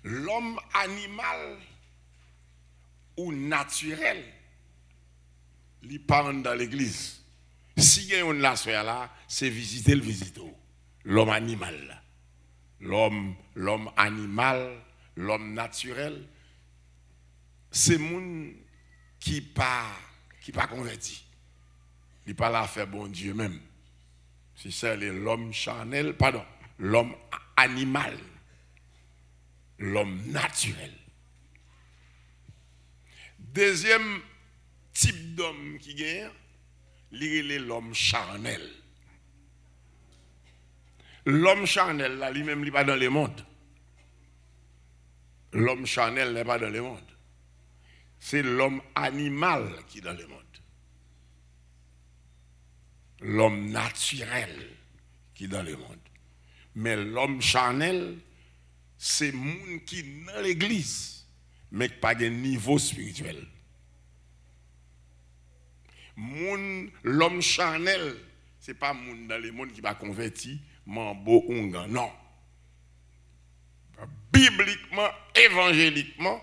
L'homme animal ou naturel, il parle dans l'église. Si il y a une nation là, c'est visiter le visito. L'homme animal. L'homme animal, l'homme naturel, c'est moun qui pas converti. Il pas là faire bon Dieu même. C'est ça l'homme charnel, pardon, l'homme animal, l'homme naturel. Deuxième type d'homme qui gagne, c'est l'homme charnel. L'homme charnel, là, lui-même, il n'est pas dans le monde. L'homme charnel n'est pas dans le monde. C'est l'homme animal qui est dans le monde. L'homme naturel qui est dans le monde. Mais l'homme charnel, c'est monde qui est dans l'église, mais qui n'a pas de niveau spirituel. L'homme charnel, ce n'est pas monde dans le monde qui va convertir, mambo unga, non. Bibliquement, évangéliquement,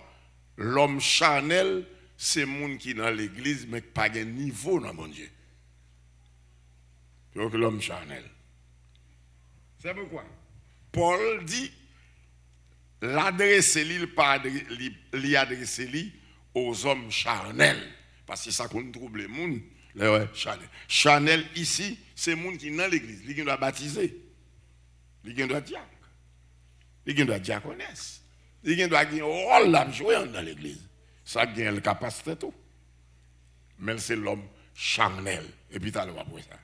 l'homme charnel, c'est monde qui est dans l'église, mais qui n'a pas de niveau dans mon Dieu. Donc l'homme charnel. C'est pourquoi Paul dit l'adresser lui adresser aux hommes charnels. Parce que c'est ça qu'on trouve les monde. Charnel. Charnel ici, c'est le monde qui est dans l'église. Il doit baptiser. Il doit diacre. Il doit diaconesse. Il doit avoir un rôle à jouer dans l'église. Ça gagne le capacité tout. Mais c'est l'homme charnel. Et puis tu as le droit pour ça.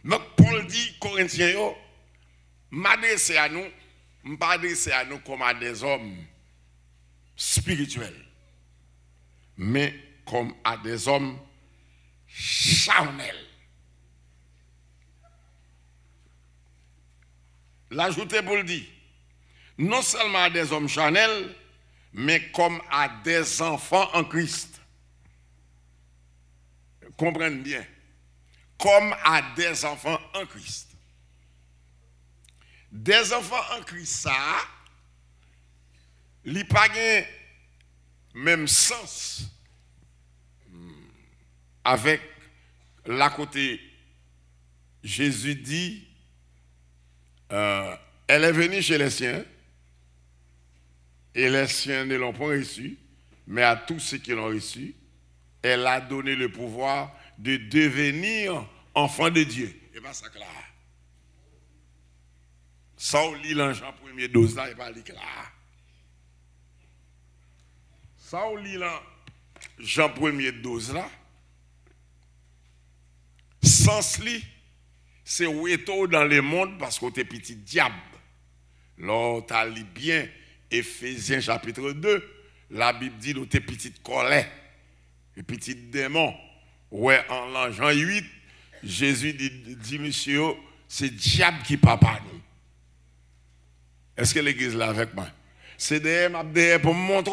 Donc Paul dit, Corinthiens, m'adresser à nous, pas adresser à nous comme à des hommes spirituels, mais comme à des hommes charnels. L'ajouter pour le dire, non seulement à des hommes charnels, mais comme à des enfants en Christ. Comprenez bien. Comme à des enfants en Christ. Des enfants en Christ, ça, il n'y a pas de même sens avec la côté Jésus dit, elle est venue chez les siens, et les siens ne l'ont pas reçu, mais à tous ceux qui l'ont reçu, elle a donné le pouvoir de devenir enfant de Dieu. Et bien ça clair. Ça on lit dans Jean 1er dose là, et pas li clair. Ça on lit dans Jean 1er dose là. Sens li, c'est où est dans le monde parce qu'on est petit diable. Là, tu as lu bien Éphésiens chapitre 2, la Bible dit qu'on est petit colère, et petit démon. Ouais, en Jean 8, Jésus dit monsieur, c'est diable qui papa nous. Est-ce que l'église là avec moi? C'est derrière pour me montrer.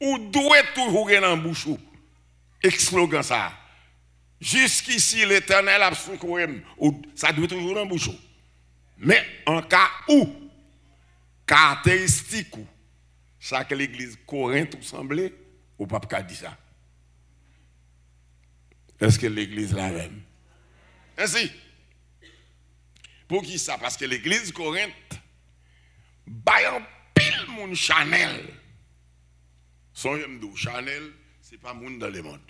Ou doit toujours gagner en bouche. Explogan ça. Jusqu'ici, l'Éternel a secouru. Ça doit toujours dans bouche. Mais en cas où, caractéristique, ça que l'église Corinthe semblait, ou pas qu'à dire ça. Est-ce que l'église la même? Ainsi. Pour qui ça? Parce que l'église Corinthe, baillant pile mon Chanel. Son Chanel, c'est pas monde dans le monde.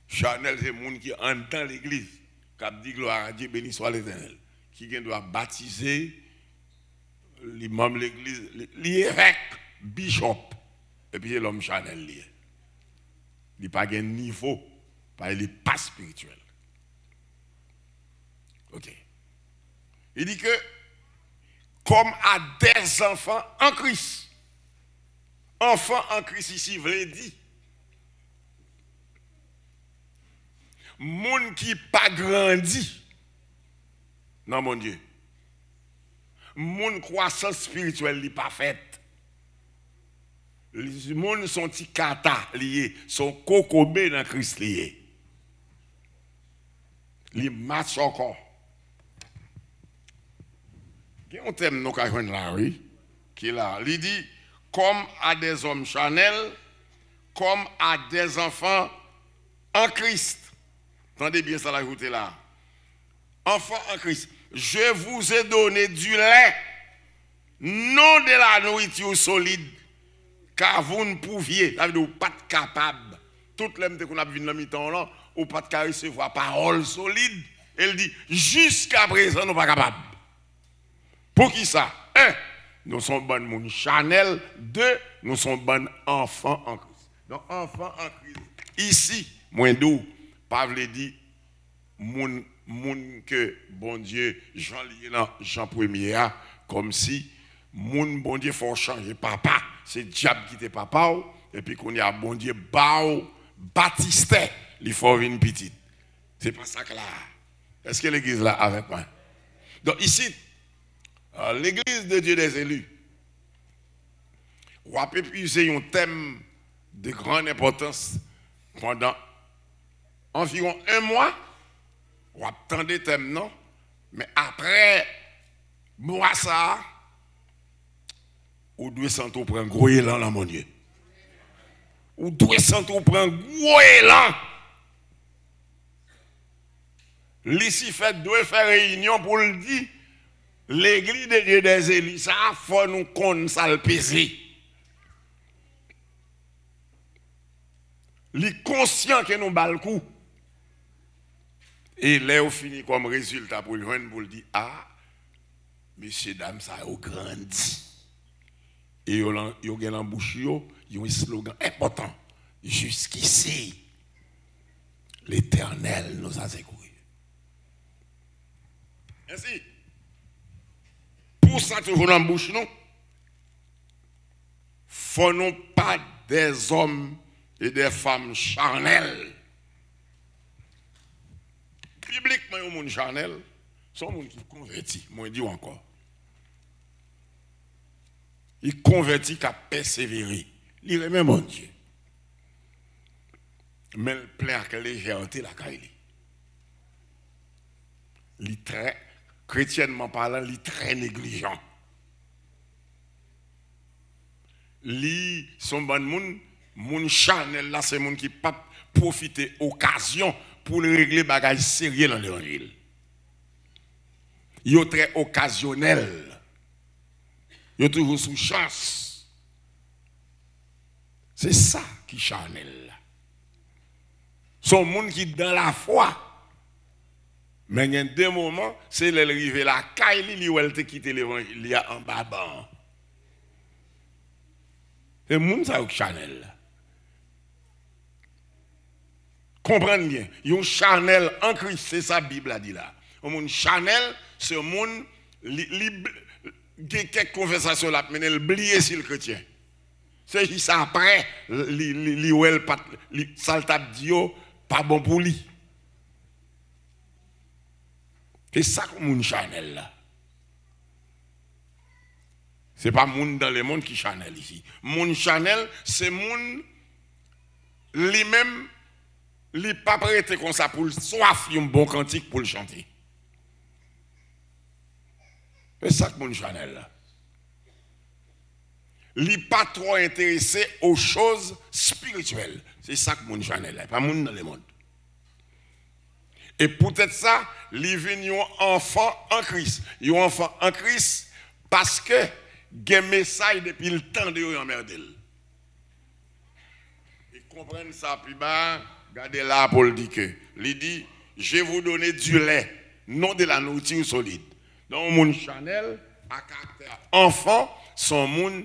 Chanel, c'est monde qui entend l'église, qui dit gloire à Dieu, béni soit l'Éternel, qui doit baptiser les membres de l'église, l'évêque, bishop, et puis l'homme Chanel. Il n'a pas de niveau, il n'est pas spirituel. Ok. Il dit que, comme à des enfants en Christ, enfants en Christ ici, veut dire, moun qui pas grandi, non mon Dieu, moun croissance spirituelle n'est pas faite. Les moun sont ti kata liés, sont kokobé dans Christ liés. Il match encore. Il y a un thème nous avons là, oui, qui est là. Il dit, comme à des hommes charnels, comme à des enfants en Christ. Entendez bien ça, l'ajouter là. Enfants en Christ. Je vous ai donné du lait, non de la nourriture solide, car vous ne pouviez, ça veut dire vous pas capable. Toute l'homme qu'on a vu dans le temps là, ou pas de recevoir parole solide. Elle dit, jusqu'à présent, nous pas capables. Pour qui ça? Un, nous sommes bonnes moun Chanel. Deux, nous sommes bonnes enfants en Christ. Donc, enfants en Christ. Ici, moins d'où, Pavle dit, moun que bon Dieu, Jean Jean 1er, comme si, moun bon Dieu faut changer papa. C'est diable qui était papa, et puis qu'on y a bon Dieu, bao, Baptiste, il faut une petite. C'est pas ça que là. Est-ce que l'église là avec moi? Donc ici, l'église de Dieu des élus, on peut puiser un thème de grande importance pendant environ un mois. On attend des thèmes, non? Mais après, moi ça, on doit sentir prendre gros élan là, mon Dieu. On doit sentir prendre gros élan. L'ici fait doit faire réunion pour le dire. L'église de Dieu des élus, ça faut nous connaître ça le péché. Il est conscient que nous bat le coup. Et là, on finit comme résultat pour le dire, ah, messieurs, dames, ça a grandi. Et ils ont en bouche, ils ont un slogan important. Jusqu'ici, l'Éternel nous a secourus. Ainsi, pour ça, toujours dans la bouche, nous, faut-nous pas des hommes et des femmes charnels. Bibliquement, les gens charnels sont des gens qui convertis, moi je dis encore. Ils convertis qu'à persévérer. Ils remet mon Dieu. Mais il plaît à légèreté la caille. Il très, chrétiennement parlant, il très négligent. Li sont bon moun charnel là c'est moun qui pas profiter occasion pour régler bagages sérieux dans l'évangile. Yo très occasionnel. Yo toujours sous chance. C'est ça qui charnel. Son moun qui dans la foi. Mais il y a des moments, c'est l'arrivée la caille li ou elle te quitte l'évangile, il y a en bas. C'est moun ça qui charnel. Comprenez bien, yon charnel en Christ, c'est ça la Bible a dit là. Un monde charnel, c'est un monde qui a quelques conversations là, mais il oublie sur le chrétien. C'est juste après, ça t'a dit, pas bon pour lui. C'est ça que mon charnel là. Ce n'est pas monde dans le monde qui charnel ici. Mon charnel, c'est monde lui-même. Il n'est pas prêté comme ça pour soif un bon cantique pour le chanter. C'est ça que mon Chanel là. Il n'est pas trop intéressé aux choses spirituelles. C'est ça que mon Chanel là. Pas mon dans le monde. Et peut-être ça, il est un enfant en Christ. Il est un enfant en Christ parce que il y a un message depuis le temps de l'emmerder. Ils comprennent ça plus bas. Regardez là pour le dire que, il dit, je vais vous donner du lait, non de la nourriture solide. Donc, mon Chanel, à caractère enfant, son monde,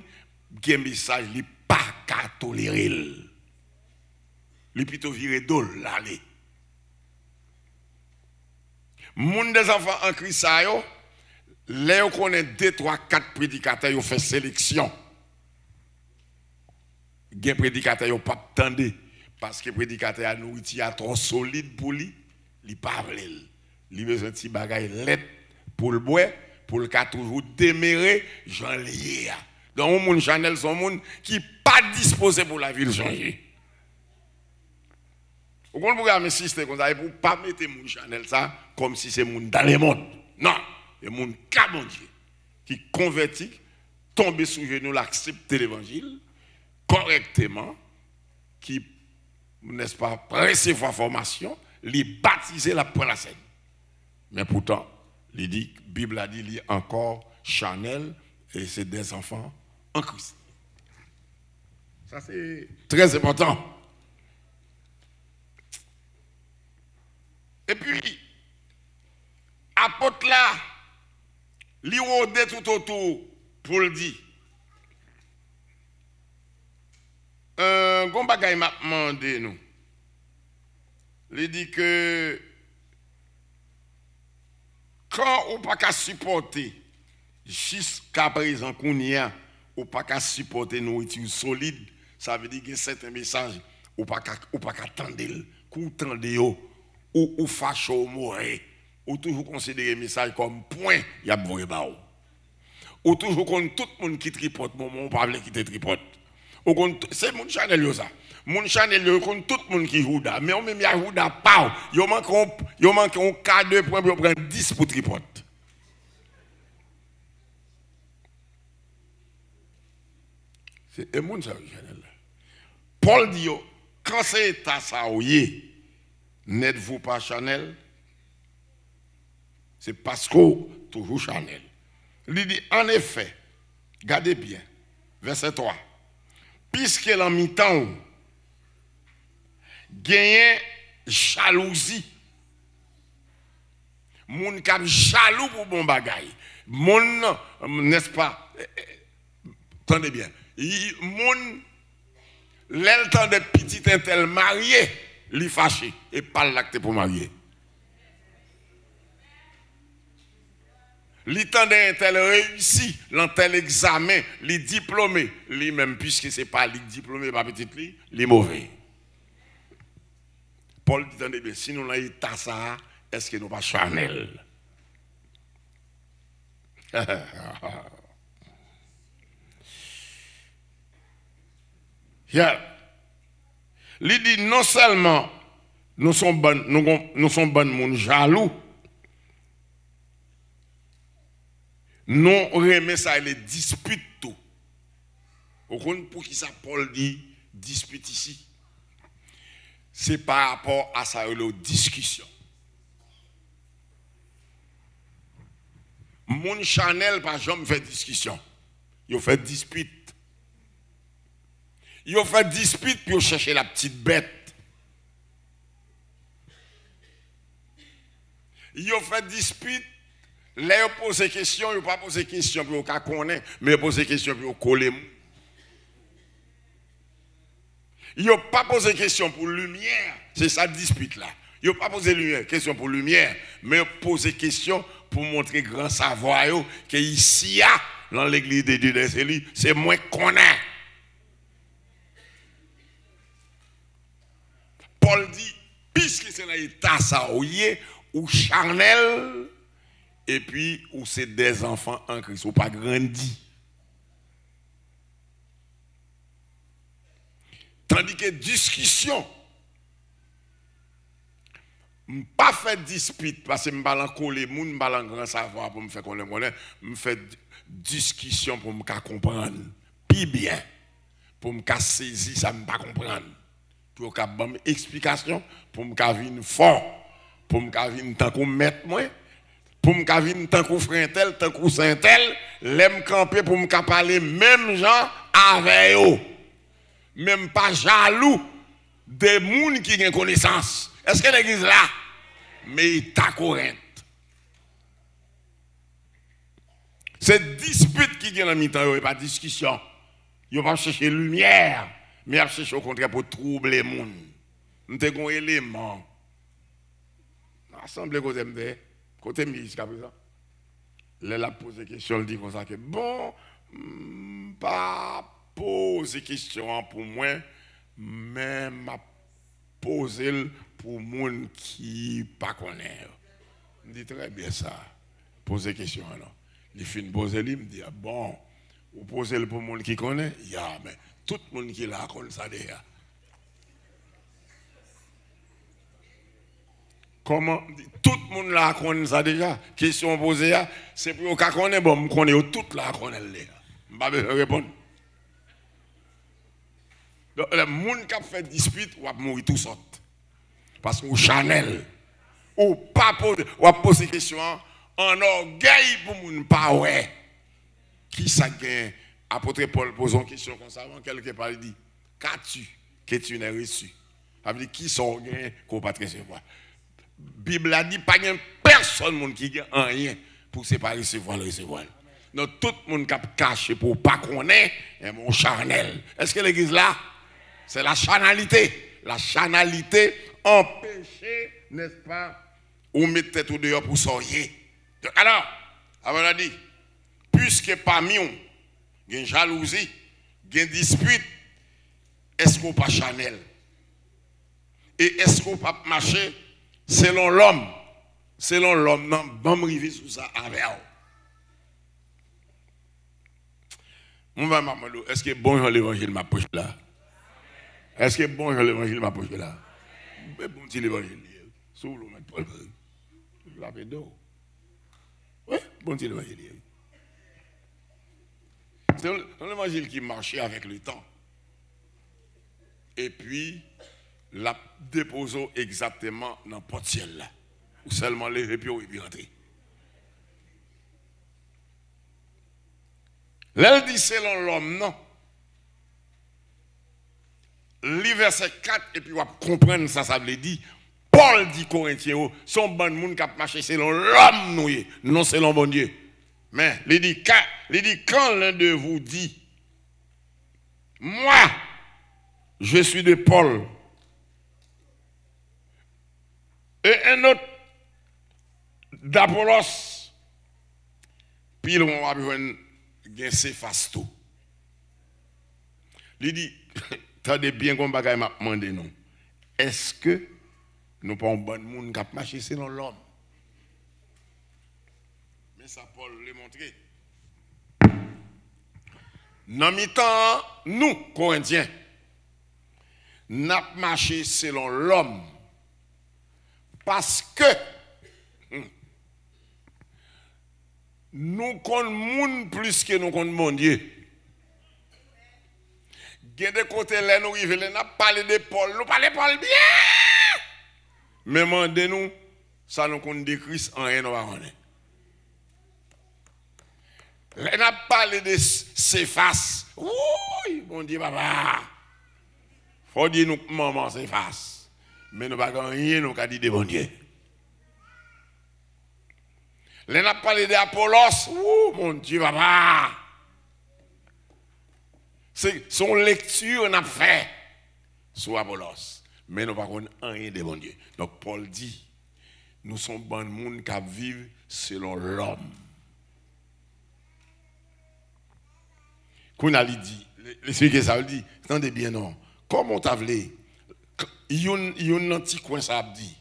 qui a un message, il n'est pas qu'à tolérer. Il est plutôt viré d'ol, l'aller. Moun des enfants en Christ, là, on connaît 2, 3, 4 prédicateurs, ils ont fait sélection. Il y a des prédicateurs qui n'ont pas attendu. Parce que le prédicateur a nourriture trop solide pour lui, il parle. Il veut un petit bagage lait pour le boire, pour le cas toujours démérer, j'en lié. Donc, mon Chanel, son monde qui n'est pas disposé pour la ville changer. Vous comprenez pourquoi insister comme ça, pour ne pas mettre mon Chanel ça comme si c'est mon dans le monde. Non, c'est mon cas mon Dieu qui convertit, tombe sous genou, l'accepter l'évangile correctement, qui, n'est-ce pas, recevoir formation, les baptiser la prendre la scène. Mais pourtant, il dit, la Bible a dit, il y a encore Chanel et c'est des enfants en Christ. Ça c'est très important. Et puis, apôtre là, il rôde tout autour pour le dire. Gon bagay m'a demandé nous. Il dit que quand on pas qu'à supporter jusqu'à présent qu'on y a, on pas qu'à supporter nourriture solide, ça veut dire que c'est un message ou pas qu'à attendre, qu'on tende ou fâche ou mourir, ou toujours considérer le message comme point, il y a besoin de ou toujours comme tout le monde qui tripote, mon pas veut quitter tripote. C'est mon Chanel ça. Mon Chanel comme tout le monde qui joue là, mais on même y a joue là pas. Yo manque un cas de points pour prendre 10 pour tripote. C'est un monde ça Chanel. Paul dit quand c'est état ça n'êtes-vous pas Chanel? C'est parce que toujours Chanel. Il dit en effet, regardez bien, verset 3. Puisqu'elle en mi-temps, gagne jalousie. Moun kap jaloux pour bon bagay. Moun, n'est-ce pas? Attendez bien. Moun, l'el temps de petit intel marié, li fâché et pas l'acte pour marier. Li temps d'un tel réussi, l'antel examen, li diplômé, li même puisque c'est pas li diplômé, pas petit li, li mauvais. Paul dit attendez bien, si nous avons état ça, est-ce que nous pas Chanel? Yeah. Il dit non seulement nous sommes bonnes monde jaloux, nous remet ça les disputes tout. Pour qui ça Paul dit dispute ici? C'est par rapport à ça la discussion. Mon Chanel par exemple fait discussion. Il fait dispute. Il fait dispute pour chercher la petite bête. Il fait dispute. Là, il pose des questions, il ne pas poser des questions pour qu'on connaisse, mais il pose des questions pour coller. Il n'a pas posé question pour lumière, c'est ça dispute là. Il n'a pas posé question pour lumière, mais il pose question pour montrer grand savoir que ici, dans l'église de Dieu des élus, c'est moins qu'on a. Paul dit, puisque c'est dans l'état ça ou charnel, et puis ou c'est des enfants en Christ, ou pas grandi. Tandis que discussion, pas fait dispute parce que je ne coller les gens, je ne grand savoir pour me faire connaître, je fais discussion pour me comprendre. Puis bien, pour me saisir, ça ne me pas comprendre. Pour me donner explication, pour me venir fort, pour me venir tant qu'on mette moi, pour me venir tant qu'on frère tel, tant qu'on saint tel, l'aime camper pour me parler même gens avec eux. Même pas jaloux des gens qui ont connaissance. Est-ce que l'église là? Mais il t'a courante. C'est dispute qui est dans le mi-temps, il n'y a pas de discussion. Il n'y a pas chercher lumière, mais il a cherché au contraire pour troubler les gens. Nous avons un élément. L'assemblée côté me jusqu'à présent. Elle a posé des questions, elle dit comme ça que bon, pas poser question pour moi, mais m'a poser pour gens qui pas connaît. Je dis très bien ça. Poser question alors. Il fin poser lui me dit bon, vous posez pour gens qui connaît, mais tout le monde qui là connaît ça déjà. Comment tout le monde là connaît ça déjà. Question posée, c'est pour qu'on connaisse, bon, on connaît tout là connaît. Je ne vais pas répondre. Donc, le monde qui a fait dispute, va mourir tout sort. Parce que Chanel, ou pas poser, ou a posé question en orgueil pour moun pas ouais. Qui ça gagne? Apôtre Paul pose une question comme ça, avant quelque part il dit, qu'as-tu que tu n'as reçu? Ça veut dire qui sont gagne qu'on pas recevoir. Bible a dit pas de personne qui gagne rien pour se pas recevoir le recevoir. Donc tout le monde qui a caché pour pas connaître est mon charnel. Est-ce que l'église là c'est la charnalité. La charnalité empêche, n'est-ce pas, ou mettre tête au dehors pour sortir. Alors, avant de dire, puisque parmi nous, il y a une jalousie, il y a une dispute, est-ce qu'on pas charnel? Et est-ce qu'on pas marcher selon l'homme? Selon l'homme, non, bon, arriver sur ça avec vous. Est-ce que bon l'évangile m'approche là? Est-ce que bon l'évangile m'approche là? Bon petit l'évangile. Sous l'eau, mettre Paul. La pédo. Oui, bon petit l'évangile. C'est un évangile qui marchait avec le temps. Et puis, la déposé exactement dans le porte-ciel là. Ou seulement les répions et puis rentrer. Là, il dit selon l'homme, non. Le verset 4, et puis on va comprendre ça, ça veut dire. Paul dit Corinthiens, son bon monde qui a marché selon l'homme, non selon bon Dieu. Mais il dit quand l'un de vous dit, moi, je suis de Paul, et un autre d'Apollos, puis on va besoin de s'effacer tout. Il dit, attendez bien qu'on va m'a demandé nous. Est-ce que nous pas un bon monde qui a marché selon l'homme? Mais ça Paul l'a montré. Dans mi-temps, nous, Corinthiens, nous avons marché selon l'homme. Parce que nous connaissons monde plus que nous connaissons mon Dieu. Il y a des côtés là, nous avons parlé de Paul, nous parlons de Paul bien. Mais demandez-nous, ça nous connaît de Christ en rien, nous va connaître. Là, nous avons parlé de Céphas. Oui, mon Dieu, papa. Il faut dire nous, maman, Céphas. Mais nous n'avons rien, nous avons dit de bon Dieu. Là, nous avons parlé d'Apollos. Oh, mon Dieu, papa. C'est son lecture n'a fait sur Apollos. Mais nous n'avons pas rien de bon Dieu. Donc Paul dit, nous sommes bon monde qui vivent selon l'homme. Qu'on a dit, ce que ça veut dire, attendez bien non. Comment t'as voulu? Il y a un petit coin ça dit.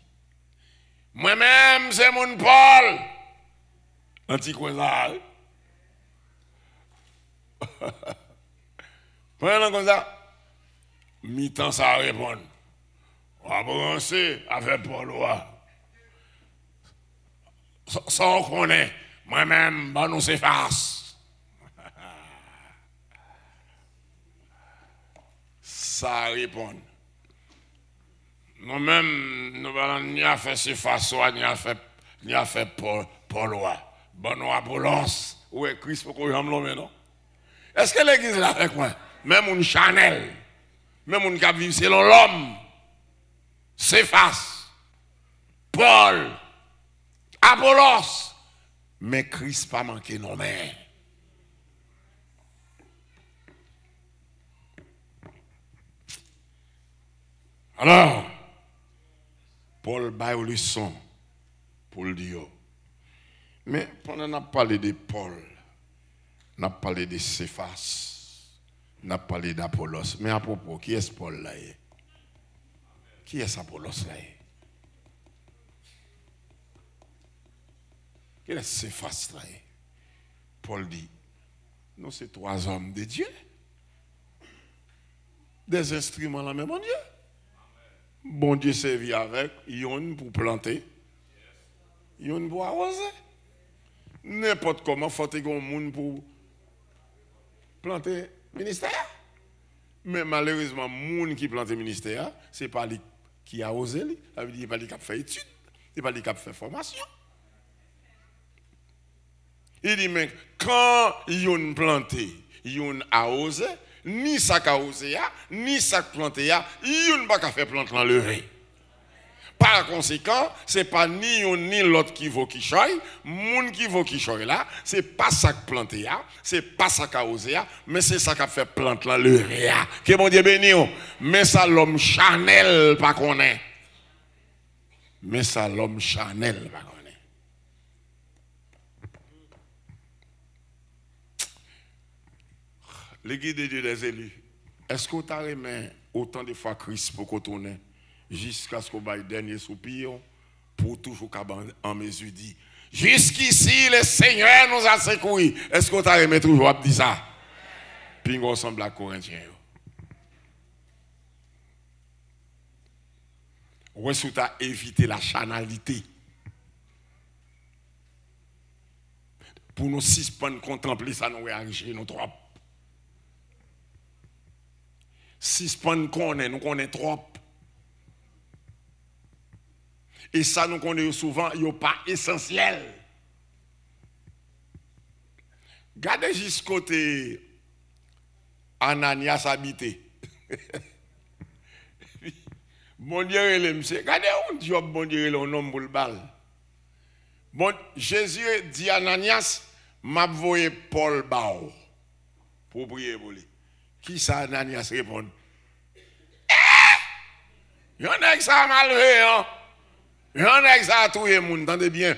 Moi-même c'est mon Paul. Un petit coin ça. Pendant comme ça, mi-temps ça répond. On va commencer à faire Paul. Sans qu'on connaît, moi-même, nous s'efface. Ça répond. Nous-mêmes, nous allons ni à faire s'efface, ni à faire Paul. Bon, Apollos, où est Christ pour qu'on j'aime l'homme, non? Est-ce que l'église là avec moi? Même une Chanel, même une qui vit selon l'homme, Céphas, Paul, Apollos, mais Christ pas manqué non mais. Alors, Paul baille une leçon pour le dire. Mais pendant qu'on a parlé de Paul, on a parlé de Céphas. On a parlé d'Apollos. Mais à propos, qui est Paul là? Qui est Apollos là? Qui est Céphas là? Paul dit, nous c'est trois hommes de Dieu. Des instruments là même en Dieu. Bon Dieu servi avec, yon pour planter, Yon pour arroser. N'importe comment, faut que un monde pour planter ministère. Mais malheureusement, le monde qui plante le ministère, ce n'est pas lui qui a osé, ça veut dire pas lui qui a fait études, ce n'est pas lui qui a fait formation. Il dit, mais quand yon planté, yon a osé, ni ça qu'a osé, ni ça planté, yon pas qu'à faire planter dans le riz. Par conséquent, ce n'est pas ni yon ni l'autre qui vaut qui choye, moun qui vaut qui choye là, ce n'est pas ça qui planté, ce n'est pas ça qu'a osé, mais c'est ça qu'a fait planter dans le riz. Que bon Dieu béni, mais ça l'homme Chanel pas connaît. Mais ça l'homme Chanel pas connaît. L'église de Dieu des élus, est-ce que tu as remis autant de fois Christ pour qu'on tourne jusqu'à ce qu'on ait le dernier soupir pour toujours en mesure dit jusqu'ici le Seigneur nous a secourus. Est-ce que tu as remis toujours à dire ça? Puis on ressemble à Corinthiens. Ou est-ce que tu as évité la chanalité pour nous suspendre contempler ça, nous réagir, nous trop. Suspendre connaît, nous connaissons trop. Et ça, nous connaissons souvent, il n'est pas essentiel. Regardez juste côté Ananias habité. Bon Dieu, il monsieur. Regardez un job, bon Dieu, il est un homme pour le bal. Bon, Jésus dit à Ananias, m'a voyé Paul Bao pour prier pour lui. Qui ça, Ananias répond? Il y en a qui ça mal fait, hein? Il y en a qui ça tout le monde, entendez bien.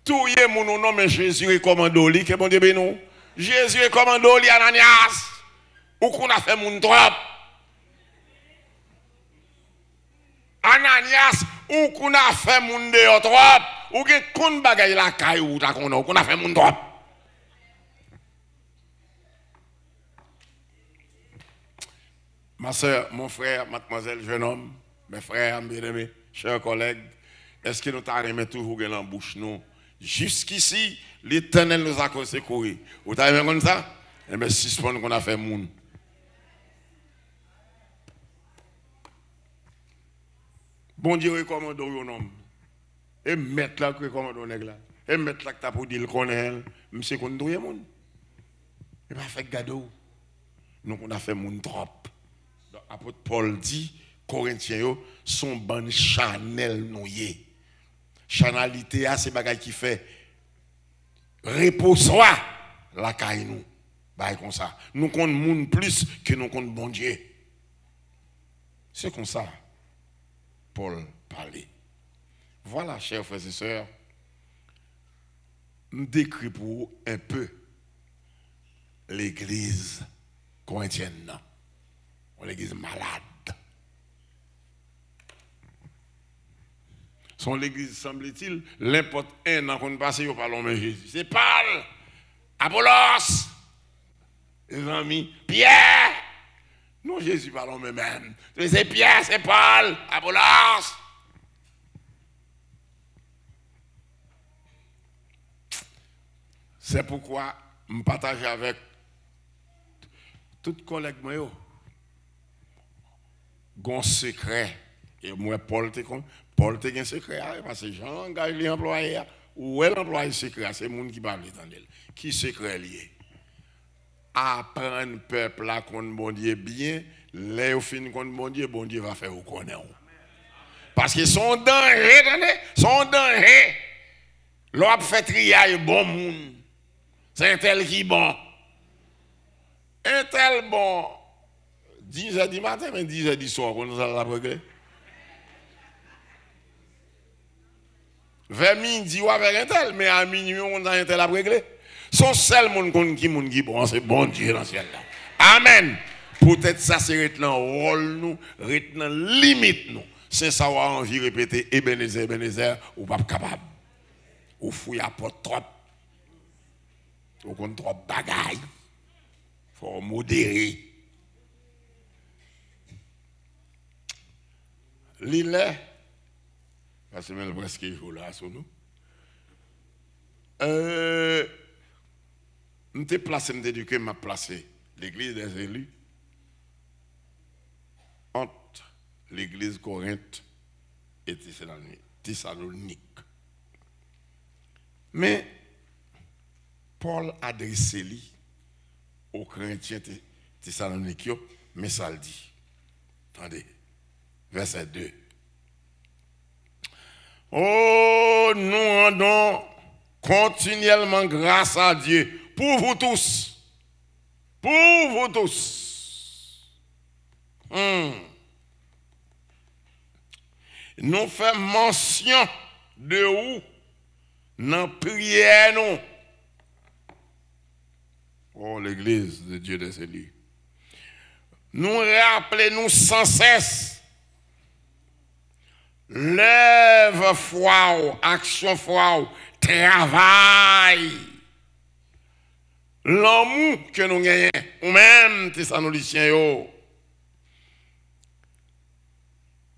Tout le monde au nom de Jésus recommande lui, que bon Dieu bénou. Jésus recommande lui, Ananias. Ou qu'on a fait mon trop. Ananias, ou qu'on a fait mon dehors trop. Ou qu'on bagaille la caille ou qu'on a fait mon trop. Ma soeur, mon frère, mademoiselle, jeune homme, mes frères, mes bien-aimés, chers collègues, est-ce que nous t'arrêtons toujours dans la bouche nous? Jusqu'ici, l'Éternel nous a secourus. Vous avez vu comme ça? Eh bien, suspendre qu'on a fait moun. Bon Dieu recommande un homme. Et mettre là que recommande un nègre là. Et mettre là que t'as pour dire qu'on est, monsieur qu'on doit moun. Et pas fait gado. Nous on a fait moun trop. Apôtre Paul dit, Corinthiens sont ban Chanel nouye. Chanalité c'est bagay qui fait repose-toi la caille nous. Bah comme ça. Nous comptons moun plus que nous comptons bon Dieu. C'est comme ça. Paul parlait. Voilà, chers frères et sœurs, nous décris pour vous un peu l'église corinthienne. L'église malade. Son l'église, semble-t-il, l'importe un an qu'on passe au parlement de Jésus. C'est Paul, Apollos, les amis, Pierre. Non, Jésus parle même. C'est Pierre, c'est Paul, Apollos. C'est pourquoi je partage avec tous les collègues un secret. Et moi, Paul te un secret. Parce que Jean engage l'employé. Ou elle emploie le secret. C'est le monde qui parle. Qui secret lié? Apprendre peuple à qu'on bon Dieu bien. Les au fin qu'on bon Dieu va faire au connaître. Parce que son danger, l'on fait trier bon monde. C'est un tel qui bon. Un tel bon. 10h du matin, mais 10h du soir, on nous a la régler. Vers midi ou avec un tel, mais à minuit, on a un tel à régler. Son seul monde qui bon, c'est bon Dieu dans le ciel là. Amen. Peut-être ça, c'est retenant rôle nous, retenant limite nous. C'est ça, on a envie de répéter, Ebenezer, ou pas capable. Ou fouille à porte trop. Ou qu'on trop bagaille. Faut modérer. L'île, parce que même presque jour là sur nous. m'te placé, m'te dit que m'a placé l'église des élus entre l'église Corinthe et Thessalonique. Mais Paul adressé lui aux chrétiens Thessaloniques, mais ça le dit. Attendez, verset 2. Oh, nous rendons continuellement grâce à Dieu pour vous tous. Pour vous tous. Nous faisons mention de où dans prière nous. Oh, l'église de Dieu des élus. Nous rappelons sans cesse l'œuvre foi, action foi, travail, l'amour que nous gagnons, ou même Thessaloniciens,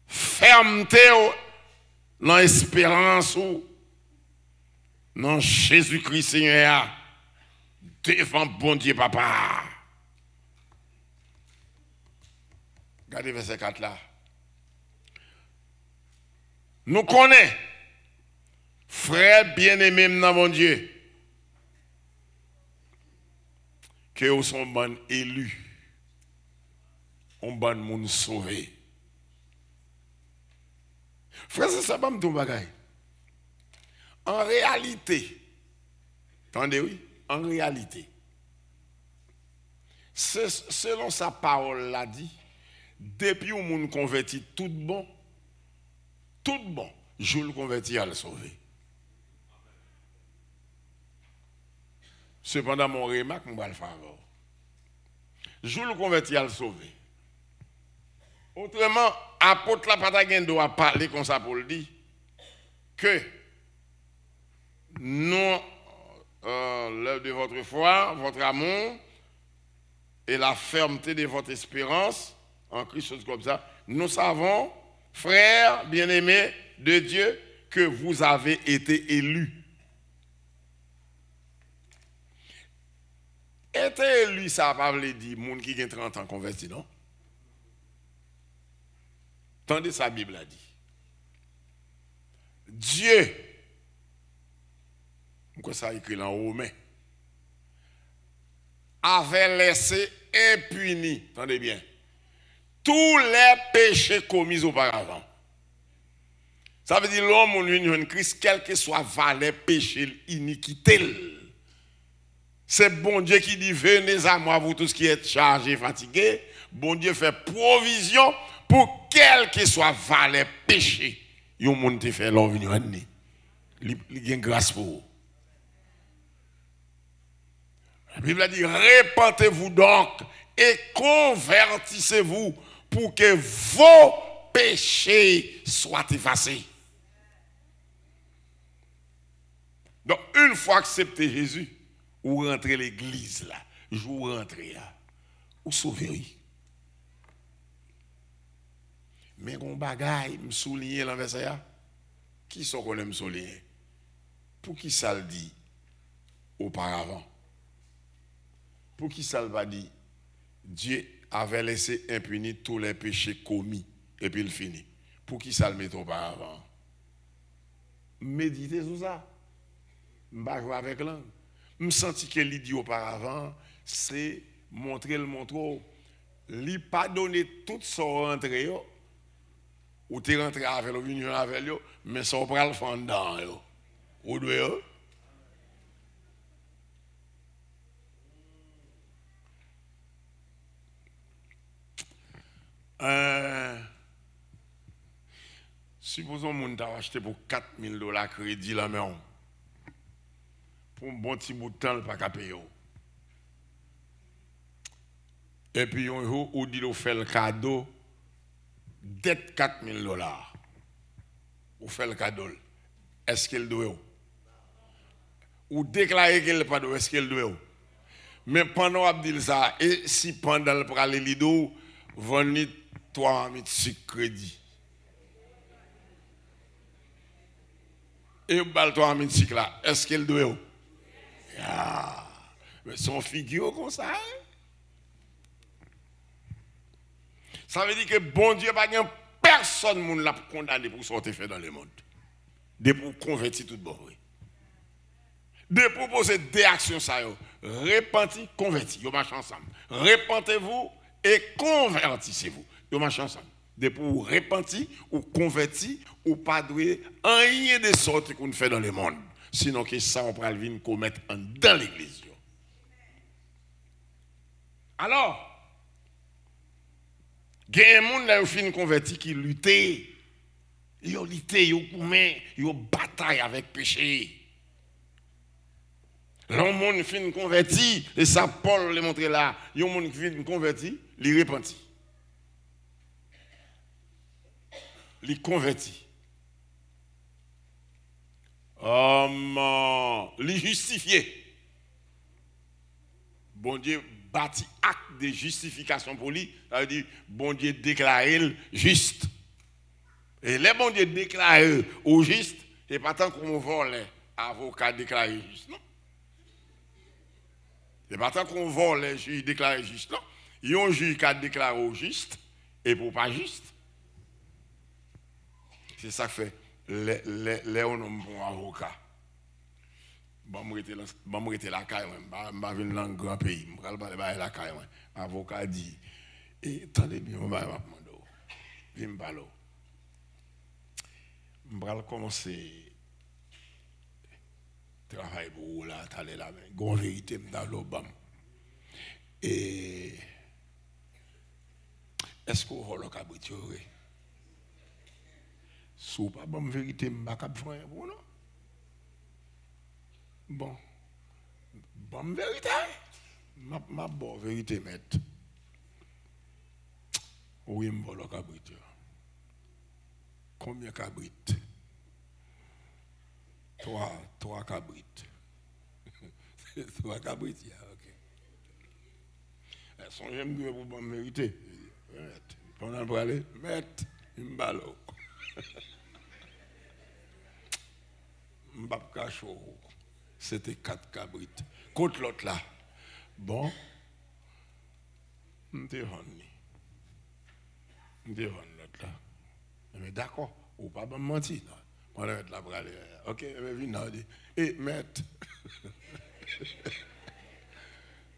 fermeté dans l'espérance dans Jésus-Christ Seigneur, devant bon Dieu Papa. Regardez verset 4 là. Nous connaissons, frères bien-aimés dans mon Dieu, que nous sommes bons élus, on bon monde sauvé. Frère, c'est ça, pas me bagaille. En réalité, attendez, oui, en réalité, selon sa parole l'a dit, depuis où moun converti tout bon, je le convertis à le sauver. Cependant, mon remarque, je vais le faire. Je le convertis à le sauver. Autrement, apôtre la Patagen doit parler comme ça pour le dire que nous, l'œuvre de votre foi, votre amour et la fermeté de votre espérance en Christ, chose comme ça, nous savons, frères bien-aimés de Dieu, que vous avez été élus. Être élu, ça ne veut pas dire monde qui a 30 ans converti, non? Tendez sa Bible a dit. Dieu, comme ça écrit en Romain, avait laissé impuni, attendez bien, tous les péchés commis auparavant. Ça veut dire l'homme en union de Christ, quel que soit valet, péché, iniquité. C'est bon Dieu qui dit, venez à moi, vous tous qui êtes chargés, fatigués. Bon Dieu fait provision pour quel que soit valet, péché. Yon moun te fait l'homme union de il y a grâce pour vous. La Bible a dit, répentez-vous donc et convertissez-vous pour que vos péchés soient effacés. Donc, une fois accepté Jésus, ou rentrez l'église là, vous rentrez là, ou sauvez. Mais on bagaille, me souligner l'enverset là, qui sont qu'on aime souligner? Pour qui ça le dit auparavant? Pour qui ça le va dire? Dieu avait laissé impuni tous les péchés commis, et puis il finit. Pour qui ça le met auparavant? Méditez sur ça. Je ne vais pas jouer avec langue. Je me sens que l'idée auparavant, c'est montrer le montre. Il n'a pas donné tout son rentrée, ou tu es rentré avec l'union avec lui, mais ça va le faire dedans. Ou doit supposons que tu as acheté pour $4,000 crédit la maison. Pour un bon petit bout de temps, il n'y a pas payer. Et puis, on dit qu'il fait le cadeau, dette $4,000. Ou fait le cadeau. Est-ce qu'il doit? Ou déclarer qu'il n'est pas doit, est-ce qu'il doit? Mais pendant qu'on dit ça, et si pendant le pralé lido, venez 3 000 crédit. Et vous avez 3 000 là, est-ce qu'il doit? Ah, mais son figure comme ça. Ça veut dire que bon Dieu pas personne moun l'a condamné pour sortir fait dans le monde. De pour convertir tout bon. Oui. De proposer des actions ça yo. Repenti, converti, yo marche ensemble. Repentez-vous et convertissez-vous. Yo marche ensemble. De pour repentir ou convertir ou pas doué rien de sorte qu'on fait dans le monde. Sinon que ça on va venir commettre dans l'église. Alors, il y a des gens qui ont converti qui luttent. Ils ont lutté, ils ont commis, ils ont bataille avec péché. L'homme qui ont converti, et ça Paul le montre là, il y a des gens qui ont converti, ils repentent. Ils convertis. Les justifiés. Bon Dieu bâti acte de justification pour lui, ça veut dire bon Dieu déclare juste. Et les bon Dieu déclare au juste, et pas tant qu'on vole avocat déclaré juste, non? Et pas tant qu'on vole les juges déclarés juste, non? Il y a un juge qui a déclaré au juste et pour pas juste. C'est ça que fait les hommes pour avocat. Bon, je suis la caille, je vais dans un grand pays, je vais parler la caille. L'avocat dit, attendez bien, je vais parler. Je vais commencer à travailler pour vous, là, aller là, mais une vérité dans l'Obama. Et est-ce que vous avez le cabrit? Si vous n'avez pas de vérité, je ne vais pas faire pour vous, non? Bon, bonne vérité. Ma bonne vérité, maître. Oui, je vais le cabrit. Combien de cabrit? 3 cabrit. 3 cabrit, ok. Son j'aime bien pour bonne vérité. Pendant le aller, maître, je me balo. Je ne vais pas cacher. C'était 4 cabrites. Contre l'autre là. Bon. Je te rends l'autre là. Mais d'accord, ou pas me mentir. On va mettre la bras. Ok, mais viens. Et maître.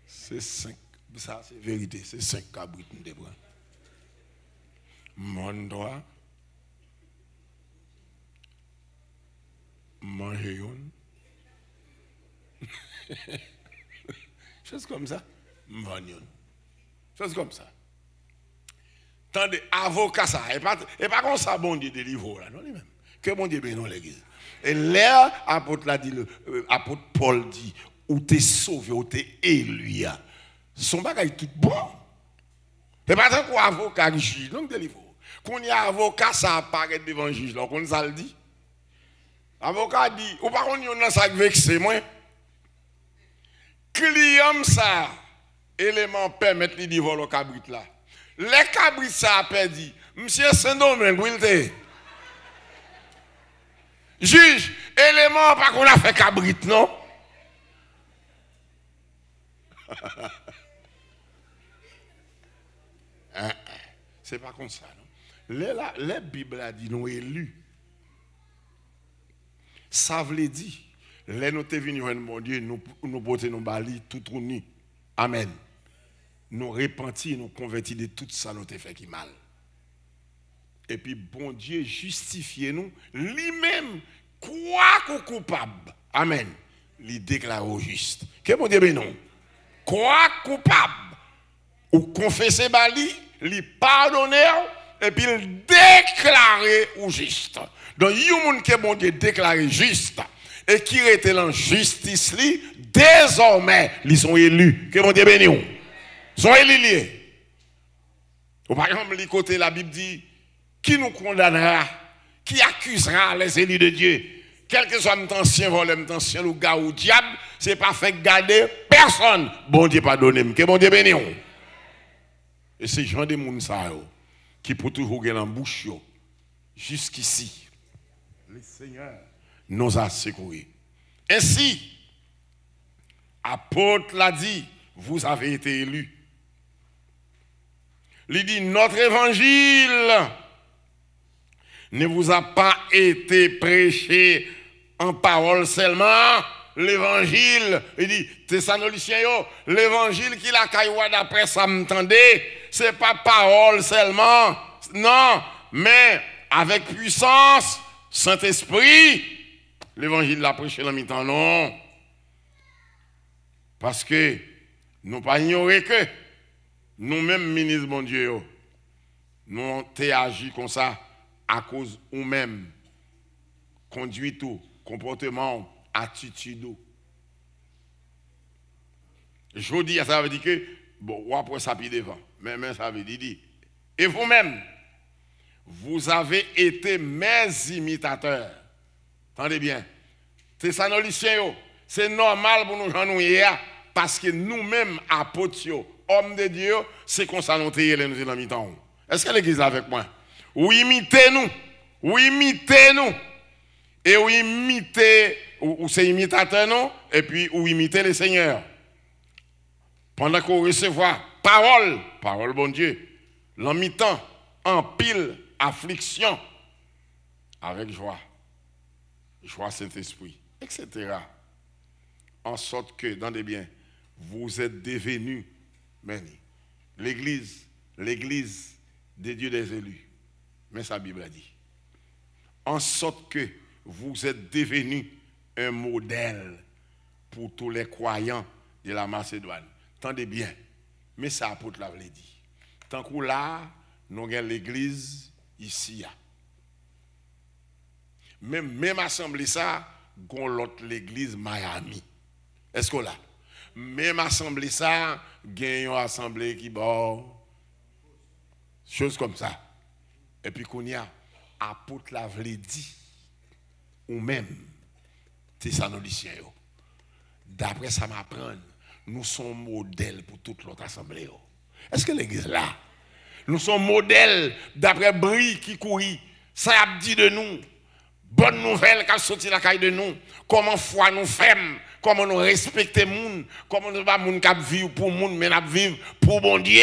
C'est 5. Ça, c'est vérité. C'est 5 cabrites. Mon droit. Manger une. Chose comme ça. M'vagnon. Chose comme ça. Tandis avocat ça. Et pas comme ça, bon Dieu délivre là, non, lui-même. Que bon Dieu bénisse l'église. Et là, apôtre Paul dit, ou t'es sauvé, ou t'es élu. Son bagage tout bon. Et pas tant qu'on avocat juge, donc délivre. Qu'on y a avocat, ça apparaît devant le juge, donc on ça le dit. Avocat dit, ou par contre, on a ça vexé, moi. Client ça, élément permettre de dire le cabrit là. Les cabrits ça a perdu. Monsieur Saint-Domingue, il était. Juge, élément pas qu'on a fait cabrit, non? C'est pas comme ça, non? Les Bibles a dit nous élus. Ça veut dire, les nous sommes venus mon Dieu, nous porter nos balis tout nu. Amen. Nous repentir, nous convertir de tout ça nous fait qui mal. Et puis bon Dieu justifie nous, lui-même, quoi qu'on coupable. Amen. Il déclare au juste. Que bon Dieu non. Quoi coupable. Ou confesser bali, lui pardonner et puis il déclarer au juste. Donc, il y a des gens qui bon Dieu déclaré juste et qui étaient en justice, désormais, ils sont élus. Que bon Dieu bénisse. Ils sont élus. Par exemple, le côté la Bible dit, qui nous condamnera, qui accusera les élus de Dieu, quel que soit l'ancien voleur, l'ancien loup-gars ou diable, ce n'est pas fait garder personne. Bon Dieu pardonne. Que bon Dieu bénisse. Et c'est gens de gens qui pour toujours gagner en bouche jusqu'ici. Le Seigneur nous a secourus. Ainsi, Apôtre l'a dit, vous avez été élus. Il dit, notre évangile ne vous a pas été prêché en parole seulement. L'évangile, il dit, Thessaloniciens, l'évangile qu'il a caillé d'après ça m'entendait, c'est pas parole seulement, non, mais avec puissance, Saint-Esprit, l'évangile l'a prêché dans mi-temps, non. Parce que nous pas ignorer que nous-mêmes, ministres, bon Dieu, nous avons agi comme ça à cause de nous-mêmes, conduit tout, comportement, attitude. Je dis, ça veut dire que, bon, après ça, puis devant, mais ça veut dire, et vous-même, vous avez été mes imitateurs. Entendez bien. Thessaloniciens, c'est normal pour nous en hier, parce que nous-mêmes, apôtres, hommes de Dieu, c'est qu'on s'annonce les nous dans mi-temps. Est-ce que l'église est avec moi? Oui, imitez-nous. Oui, imitez-nous. Et oui, imitez, ou c'est imitateur, non? Et puis, ou imitez les seigneurs. Pendant qu'on recevra parole, parole bon Dieu, l'en mi-temps, en pile, affliction, avec joie. Joie Saint-Esprit, etc. En sorte que, dans des biens, vous êtes devenus, l'église des dieux des élus. Mais sa Bible a dit. En sorte que vous êtes devenus un modèle pour tous les croyants de la Macédoine. Tendez bien, mais ça apôtre l'a dit. Tant que là, nous avons l'église ici. Même assemblée ça, gon l'autre l'église Miami. Est-ce que là? Même assemblée ça, gagne une assemblée qui bon. Chose comme ça. Et puis qu'on y a apôtre l'a dit ou même Thessaloniciens. D'après ça m'apprend, nous sommes modèles pour toute l'autre assemblée. Est-ce que l'église là? Nous sommes modèles d'après Brie qui courit. Ça a dit de nous. Bonne nouvelle qui a sorti la caille de nous. Comment foi nous faisons. Comment nous respectons les gens. Comment nous ne sommes pas vivre pour les gens, mais nous vivons pour bon Dieu.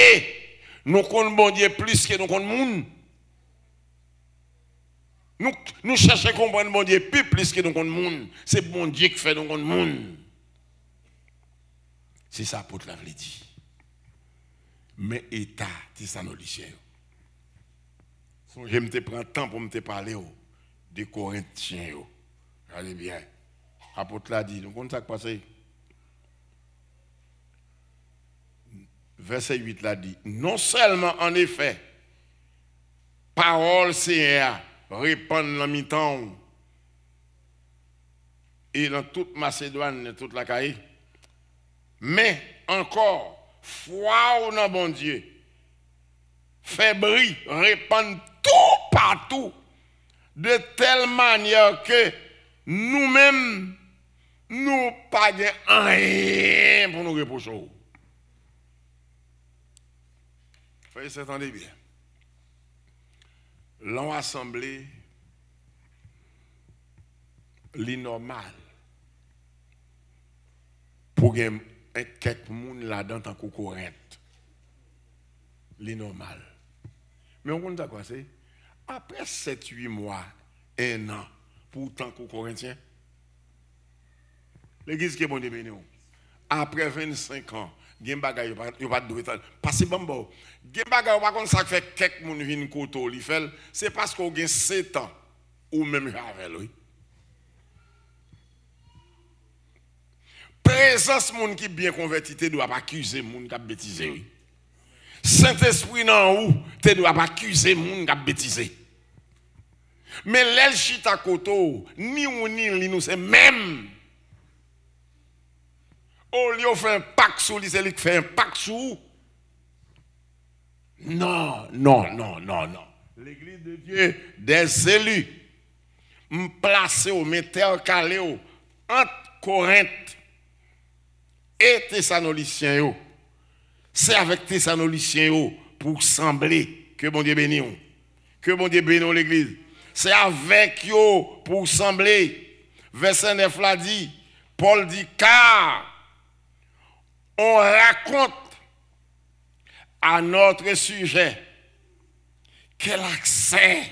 Nous connaissons bon Dieu plus que nous connaissons les gens. Nous cherchons à comprendre bon Dieu plus que nous connaissons les gens. C'est bon Dieu qui fait nous connaissons les gens. C'est ça pour te l'avait dit. Mais état, Thessaloniciens. Je me prends temps pour me parler des Corinthiens. Regardez bien. Apôtre l'a dit. Nous comprenons ça qui passe. Verset 8 l'a dit. Non seulement en effet, parole Seigneur répand dans mi-temps et dans toute Macédoine et toute la Caïe, mais encore, foi dans bon Dieu, fait bruit, répand tout partout, de telle manière que nous-mêmes, nous pas rien pour nous reprocher. Vous s'entendez bien. L'on assemblée, l'inormal, pour que quelques personnes là-dedans tant qu'au Corinthe. L'inormal. Mais on compte quoi c'est? Après 7-8 mois, 1 an, pour tant qu'au Corinthiens, l'église qui est bon de béni. Après 25 ans, gen bagay yo pas de temps. Parce que bon, gen bagay pas comme ça fait quelques moun vinn koto li fait, c'est parce qu'on gen 7 ans ou même avec lui. Présence moun qui bien converti te doit pas accuser moun qui a bêtisé. Saint-Esprit nan ou te doit pas accuser moun qui a bêtisé. Mais l'el chita koto ni ou ni li nous c'est même. Au lieu de faire un pacte sur lui, c'est lui qui fait un pacte sur vous. Non. L'église de Dieu, des élus, me placer au intercalé entre Corinthe et Thessaloniciens. C'est avec Thessaloniciens pour sembler que bon Dieu bénisse. Que bon Dieu bénisse l'église. C'est avec eux pour sembler. Verset 9 l'a dit. Paul dit car on raconte à notre sujet quel accès,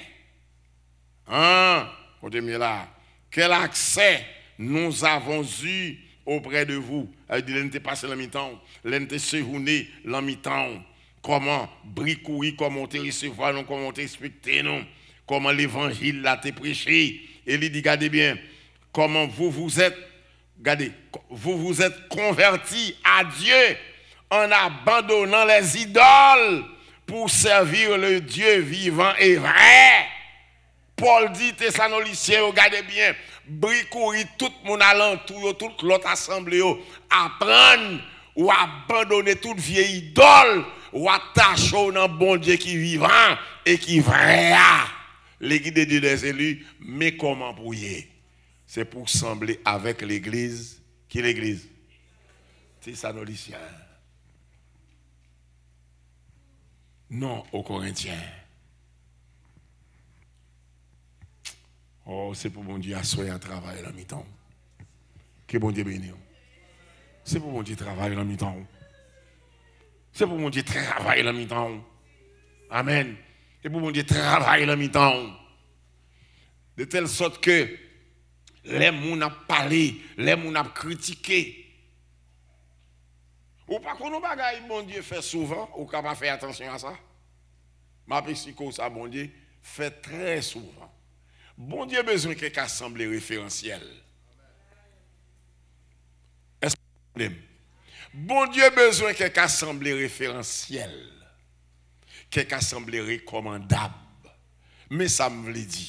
là, quel accès nous avons eu auprès de vous. Elle dit, l'on passé la mi-temps, l'on séjourné la mi-temps. Comment bricouiller, comment te recevoir, comment te respecter, non? Comment l'évangile l'a été prêché. Et il dit, regardez bien, comment vous êtes, regardez, vous vous êtes convertis à Dieu en abandonnant les idoles pour servir le Dieu vivant et vrai. Paul dit, Thessaloniciens, regardez bien, bricouiller tout le monde alentour, toute l'autre assemblée, apprendre ou abandonner toute vieille idole, ou attacher dans bon Dieu qui est vivant et qui est vrai. L'église de Dieu des élus, mais comment prier? C'est pour sembler avec l'église. Qui est l'église? Thessaloniciens. Non aux Corinthiens. Oh, c'est pour mon Dieu assoyer un travail à la mi-temps. Que bon Dieu bénisse. C'est pour mon Dieu travailler à la mi-temps. C'est pour mon Dieu travailler à la mi-temps. Amen. C'est pour mon Dieu travailler à la mi-temps. De telle sorte que les gens ont parlé, les gens ont critiqué. Ou pas qu'on nous bagaille, bon Dieu fait souvent, ou qu'on pas faire attention à ça. Ma psycho, ça, bon Dieu, fait très souvent. Bon Dieu a besoin de quelqu'un assemblée référentiel. Est-ce que bon Dieu a besoin de quelqu'un assemblée référentiel. Quelqu'un assemblée recommandable. Mais ça me veut dire.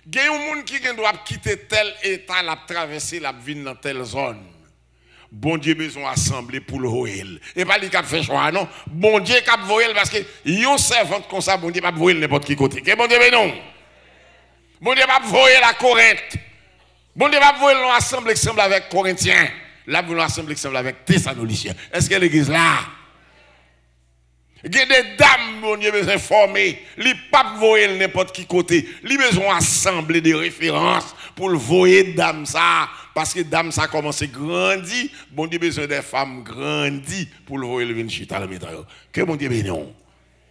Il y a un monde qui doit quitter tel état, la traverser, la vie dans telle zone. Bon Dieu a besoin d'assembler pour le voyer. Et pas lui qui a fait choix, non. Bon Dieu qui a voyer parce que yon servante comme ça, bon Dieu pas voyer n'importe qui côté. Que bon Dieu non. Bon Dieu pas voyer la Corinthe. Bon Dieu pas voyer l'assemblée qui semble avec Corinthiens. Là vous l'assemblée qui semble avec Thessaloniciens. Est-ce que l'église là? Il y a des dames, bon Dieu, besoin de former. Les papes voient n'importe qui côté. Ils besoin d'assembler des références pour le voyer dame ça. Parce que dame ça commence à grandir. Bon Dieu, besoin des femmes grandies pour le voyer le vinchit à la médaille. Que bon Dieu bénisse.